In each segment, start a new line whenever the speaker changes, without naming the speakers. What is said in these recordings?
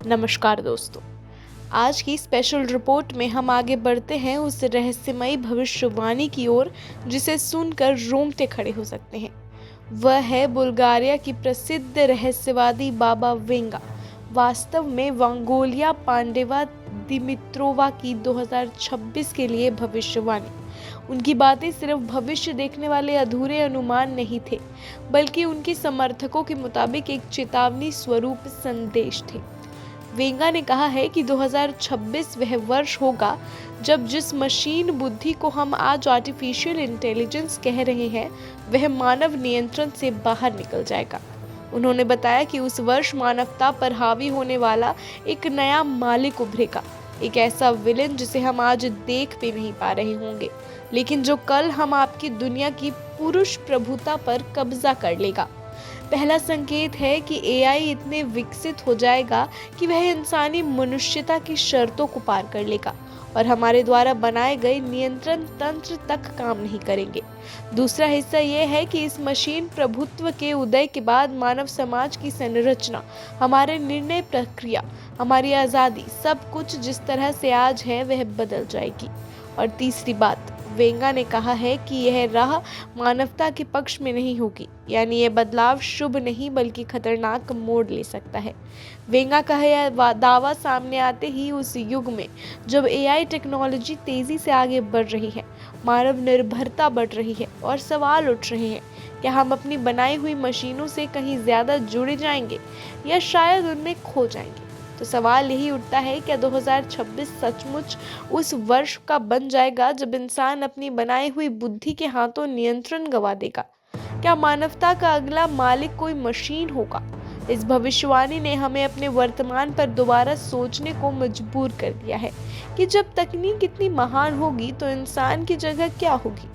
नमस्कार दोस्तों, आज की स्पेशल रिपोर्ट में हम आगे बढ़ते हैं उस रहस्यमयी भविष्यवाणी की ओर जिसे सुनकर रोंगटे खड़े हो सकते हैं। वह है बुल्गारिया की प्रसिद्ध रहस्यवादी बाबा वेंगा। वास्तव में वांगोलिया पांडेवा दिमित्रोवा की 2026 के लिए भविष्यवाणी। उनकी बातें सिर्फ भविष्य देखने वाले अधूरे अनुमान नहीं थे, बल्कि उनके समर्थकों के मुताबिक एक चेतावनी स्वरूप संदेश थे। वेंगा ने कहा है कि 2026 वह वर्ष होगा जब जिस मशीन बुद्धि को हम आज आर्टिफिशियल इंटेलिजेंस कह रहे हैं, वह मानव नियंत्रण से बाहर निकल जाएगा। उन्होंने बताया कि उस वर्ष मानवता पर हावी होने वाला एक नया मालिक उभरेगा, एक ऐसा विलेन जिसे हम आज देख भी नहीं पा रहे होंगे, लेकिन जो कल हम आपकी दुनिया की पुरुष प्रभुता पर कब्जा कर लेगा। पहला संकेत है कि एआई इतने विकसित हो जाएगा कि वह इंसानी मनुष्यता की शर्तों को पार कर लेगा और हमारे द्वारा बनाए गए नियंत्रण तंत्र तक काम नहीं करेंगे। दूसरा हिस्सा यह है कि इस मशीन प्रभुत्व के उदय के बाद मानव समाज की संरचना, हमारे निर्णय प्रक्रिया, हमारी आज़ादी, सब कुछ जिस तरह से आज है वह बदल जाएगी। और तीसरी बात, वेंगा ने कहा है कि यह राह मानवता के पक्ष में नहीं होगी, यानी यह बदलाव शुभ नहीं बल्कि खतरनाक मोड़ ले सकता है। वेंगा का यह दावा सामने आते ही उस युग में जब एआई टेक्नोलॉजी तेजी से आगे बढ़ रही है, मानव निर्भरता बढ़ रही है और सवाल उठ रहे हैं, क्या हम अपनी बनाई हुई मशीनों से कहीं ज्यादा जुड़े जाएंगे या शायद उनमें खो जाएंगे। तो सवाल यही उठता है, क्या 2026 सचमुच उस वर्ष का बन जाएगा जब इंसान अपनी बनाई हुई बुद्धि के हाथों नियंत्रण गंवा देगा? क्या मानवता का अगला मालिक कोई मशीन होगा? इस भविष्यवाणी ने हमें अपने वर्तमान पर दोबारा सोचने को मजबूर कर दिया है कि जब तकनीक इतनी महान होगी तो इंसान की जगह क्या होगी।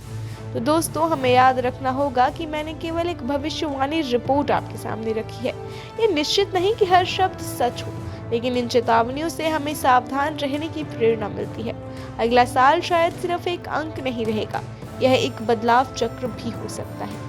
तो दोस्तों, हमें याद रखना होगा कि मैंने केवल एक भविष्यवाणी रिपोर्ट आपके सामने रखी है। ये निश्चित नहीं कि हर शब्द सच हो, लेकिन इन चेतावनियों से हमें सावधान रहने की प्रेरणा मिलती है। अगला साल शायद सिर्फ एक अंक नहीं रहेगा, यह एक बदलाव चक्र भी हो सकता है।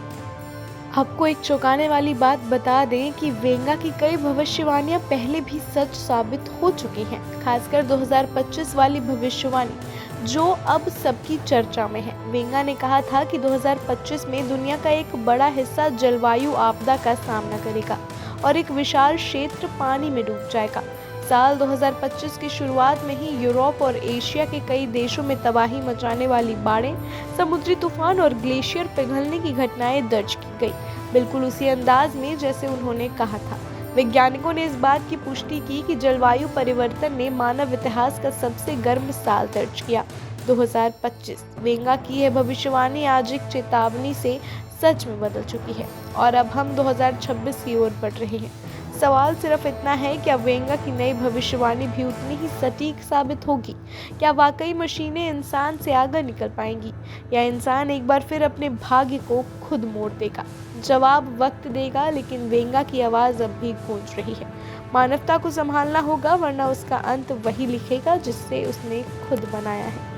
आपको एक चौंकाने वाली बात बता दें कि वेंगा की कई भविष्यवाणियां पहले भी सच साबित हो चुकी हैं, खासकर 2025 वाली भविष्यवाणी जो अब सबकी चर्चा में है। वेंगा ने कहा था कि 2025 में दुनिया का एक बड़ा हिस्सा जलवायु आपदा का सामना करेगा और एक विशाल क्षेत्र पानी में डूब जाएगा। साल 2025 की शुरुआत में ही यूरोप और एशिया के कई देशों में तबाही मचाने वाली बाढ़ें, समुद्री तूफान और ग्लेशियर पिघलने की घटनाएं दर्ज की गई, बिल्कुल उसी अंदाज में जैसे उन्होंने कहा था। वैज्ञानिकों ने इस बात की पुष्टि की कि जलवायु परिवर्तन ने मानव इतिहास का सबसे गर्म साल दर्ज किया, 2025। वेंगा की यह भविष्यवाणी आज एक चेतावनी से सच में बदल चुकी है और अब हम 2026 की ओर बढ़ रहे हैं। सवाल सिर्फ इतना है, क्या वेंगा की नई भविष्यवाणी भी उतनी ही सटीक साबित होगी? क्या वाकई मशीनें इंसान से आगे निकल पाएंगी या इंसान एक बार फिर अपने भाग्य को खुद मोड़ देगा? जवाब वक्त देगा, लेकिन वेंगा की आवाज़ अब भी गूंज रही है। मानवता को संभालना होगा, वरना उसका अंत वही लिखेगा जिससे उसने खुद बनाया है।